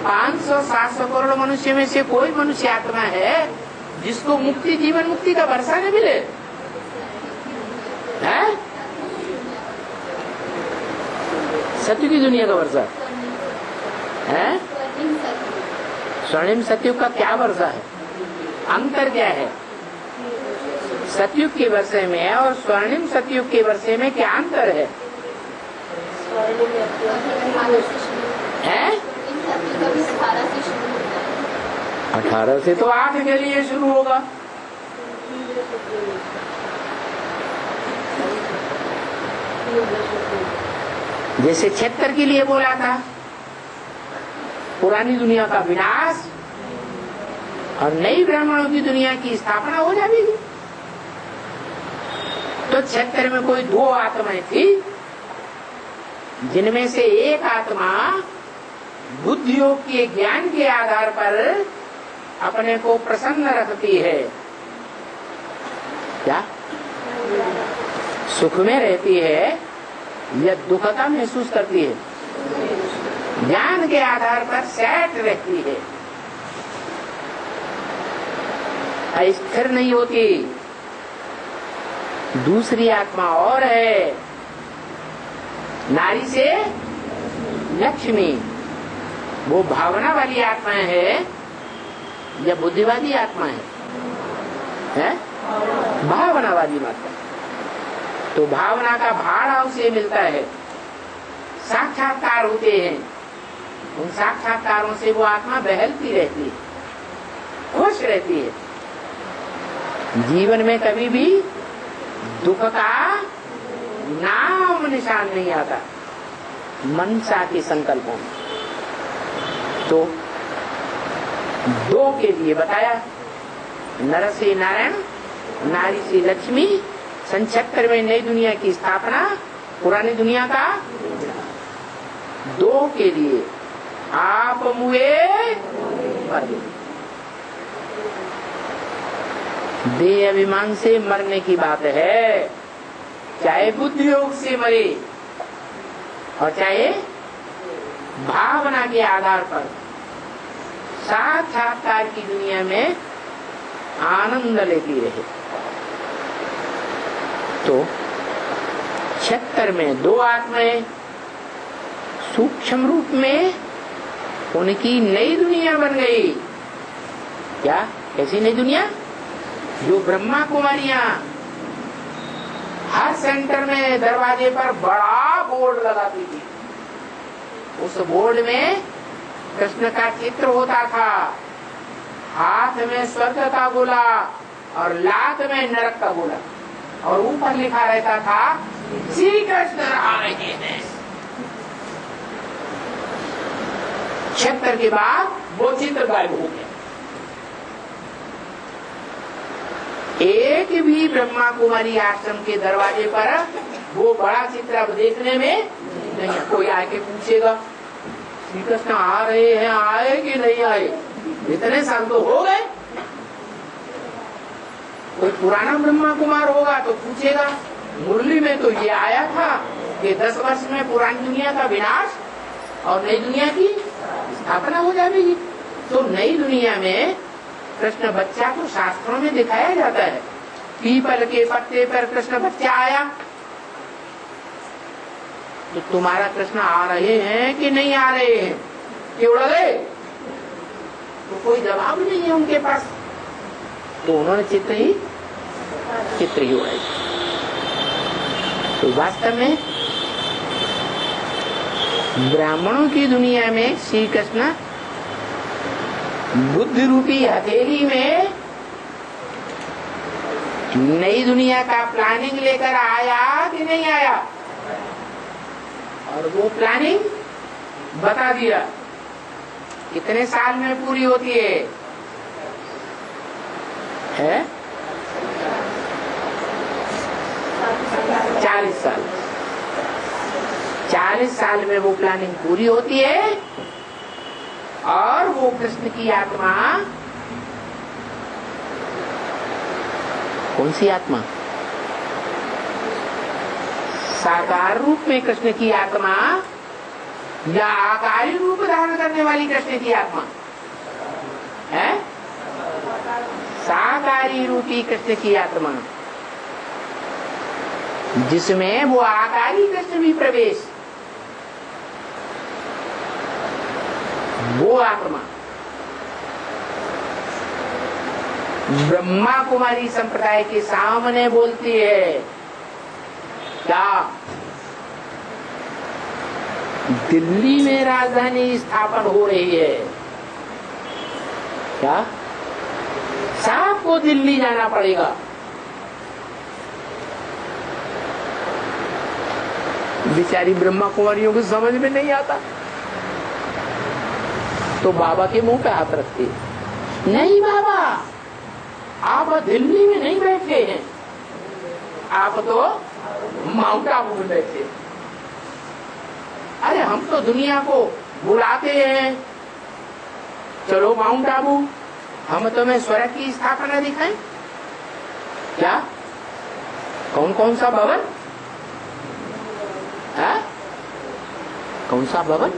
500-700 करोड़ मनुष्य में से कोई मनुष्य आत्मा है जिसको मुक्ति, जीवन मुक्ति का वर्षा न मिले? है? सत्य की दुनिया का वर्षा है? स्वर्णिम सत्युग का क्या वर्षा है? अंतर क्या है? सतयुग के वर्षे में और स्वर्णिम सतयुग के वर्षे में क्या अंतर है? हैं? 18 से तो 8 के लिए शुरू होगा। जैसे 76 के लिए बोला था, पुरानी दुनिया का विनाश और नई ब्राह्मणों की दुनिया की स्थापना हो जाएगी। तो 76 में कोई 2 आत्माएं थी, जिनमें से एक आत्मा बुद्धियोग के ज्ञान के आधार पर अपने को प्रसन्न रखती है, क्या सुख में रहती है या दुखता महसूस करती है? ज्ञान के आधार पर सेट रहती है, स्थिर नहीं होती। दूसरी आत्मा और है, नारी से लक्ष्मी, वो भावना वाली आत्मा है या बुद्धिवादी आत्मा है? भावना वाली आत्मा। तो भावना का भाड़ा उसे मिलता है, साक्षात्कार होते हैं, उन साक्षात्कारों से वो आत्मा बहलती रहती है, खुश रहती है। जीवन में कभी भी दुख का नाम निशान नहीं आता मनसा के संकल्पों में। तो 2 के लिए बताया, नर से नारायण, नारी से लक्ष्मी, 76 में नई दुनिया की स्थापना, पुरानी दुनिया का 2 के लिए आप मुए देह अभिमान से मरने की बात है, चाहे बुद्धि योग से मरे और चाहे भावना के आधार पर साक्षात्कार की दुनिया में आनंद लेती रहे। तो 76 में 2 आत्माएं सूक्ष्म रूप में उनकी नई दुनिया बन गई। क्या? कैसी नई दुनिया? जो ब्रह्मा कुमारियां हर सेंटर में दरवाजे पर बड़ा बोर्ड लगाती थी, उस बोर्ड में कृष्ण का चित्र होता था, हाथ में स्वर्ग का गोला और लात में नरक का गोला, और ऊपर लिखा रहता था श्री कृष्ण आ रहे हैं। 76 के बाद वो चित्र गायब हो गया। एक भी ब्रह्मा कुमारी आश्रम के दरवाजे पर वो बड़ा चित्र अब देखने में नहीं। कोई आके पूछेगा श्री कृष्ण आ रहे हैं, आए कि नहीं आए? इतने साल तो हो गए। कोई पुराना ब्रह्मा कुमार होगा तो पूछेगा मुरली में तो ये आया था कि 10 वर्ष में पुरानी दुनिया का विनाश और नई दुनिया की स्थापना हो जाएगी। तो नई दुनिया में कृष्ण बच्चा को शास्त्रों में दिखाया जाता है। पीपल के पत्ते पर कृष्ण बच्चा आया, तो तुम्हारा कृष्ण आ रहे हैं कि नहीं आ रहे हैं? कि उड़ गए? तो कोई जवाब नहीं है उनके पास। तो उन्होंने चित्र ही उड़ाई। तो वास्तव में ब्राह्मणों की दुनिया में श्री कृष्ण बुद्धि रूपी हथेली में नई दुनिया का प्लानिंग लेकर आया कि नहीं आया? और वो प्लानिंग बता दिया कितने साल में पूरी होती है? 40 साल। 40 साल में वो प्लानिंग पूरी होती है और वो कृष्ण की आत्मा, कौन सी आत्मा? साकार रूप में कृष्ण की आत्मा या आकारी रूप धारण करने वाली कृष्ण की आत्मा है? साकारी रूपी कृष्ण की आत्मा, जिसमें वो आकारी कृष्ण भी प्रवेश, वो आत्मा ब्रह्मा कुमारी संप्रदाय के सामने बोलती है क्या दिल्ली में राजधानी स्थापन हो रही है। क्या साहब को दिल्ली जाना पड़ेगा। बेचारी ब्रह्मा कुमारियों को समझ में नहीं आता, तो बाबा के मुंह पे हाथ रखती है, नहीं बाबा आप दिल्ली में नहीं बैठे हैं, आप तो माउंट आबू में बैठे। अरे हम तो दुनिया को बुलाते हैं, चलो माउंट आबू, हम तुम्हें स्वर्ग की स्थापना दिखाएं। क्या कौन कौन सा भवन है? कौन सा भवन?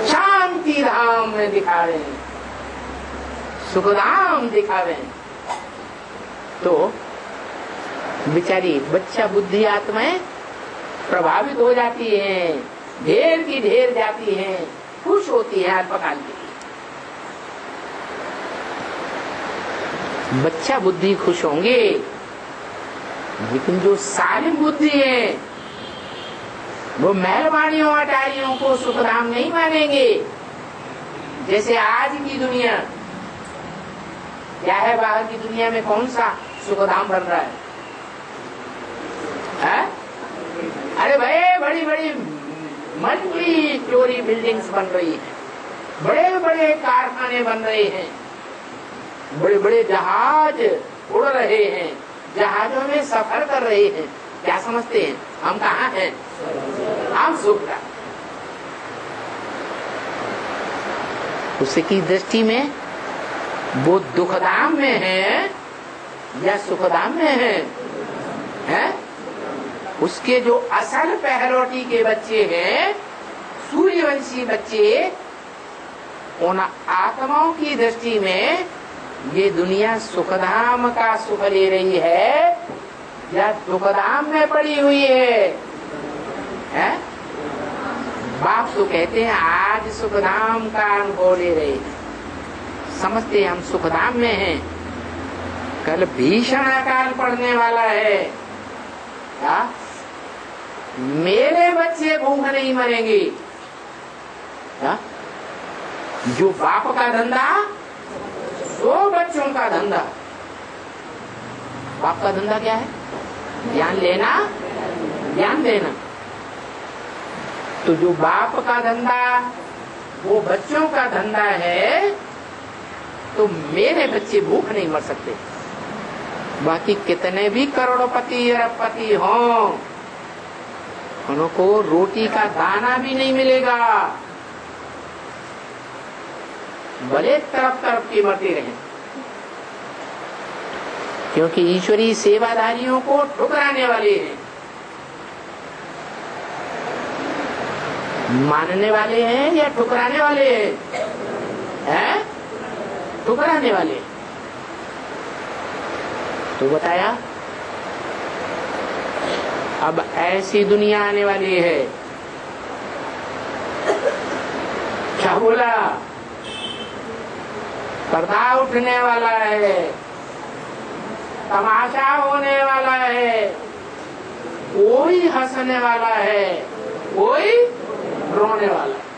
शांति धाम में दिखावे, सुखधाम दिखावे। तो बेचारी बच्चा बुद्धि आत्माएं प्रभावित हो जाती हैं, ढेर की ढेर जाती हैं, खुश होती हैं अल्पकाल के लिए। बच्चा बुद्धि खुश होंगे, लेकिन जो सालिम बुद्धि है वो मेहरबानियों अटारियों को सुखधाम नहीं मानेंगे। जैसे आज की दुनिया क्या है, बाहर की दुनिया में कौन सा सुखधाम बन रहा है? अरे भाई बड़ी बड़ी मल्टी स्टोरी बिल्डिंग्स बन रही है, बड़े बड़े कारखाने बन रहे हैं, बड़े बड़े जहाज उड़ रहे हैं, जहाजों में सफर कर रहे हैं। क्या समझते हैं हम कहाँ हैं? हम सुख का। उसकी दृष्टि में वो दुखधाम में है या सुखधाम में है? उसके जो असल पहलौटी के बच्चे हैं, सूर्यवंशी बच्चे, उन आत्माओं की दृष्टि में ये दुनिया सुखधाम का सुख ले रही है या दुखधाम में पड़ी हुई है? बाप तो कहते हैं आज सुखधाम का अनुभव ले रहे हैं, समझते हम सुखधाम में हैं, कल भीषण अकाल पड़ने वाला है। क्या मेरे बच्चे भूख नहीं मरेंगे? क्या जो बाप का धंधा सो बच्चों का धंधा। बाप का धंधा क्या है? ज्ञान लेना, ज्ञान देना। तो जो बाप का धंधा वो बच्चों का धंधा है, तो मेरे बच्चे भूख नहीं मर सकते। बाकी कितने भी करोड़पति अरबपति हों, उनको रोटी का दाना भी नहीं मिलेगा, भले तरफ तरफ की मरती रहे। क्योंकि ईश्वरी सेवाधारियों को ठुकराने वाले हैं, मानने वाले हैं या ठुकराने वाले हैं? ठुकराने वाले। तो बताया अब ऐसी दुनिया आने वाली है। क्या बोला? पर्दा उठने वाला है, तमाशा होने वाला है, कोई हंसने वाला है, कोई रोने वाला है।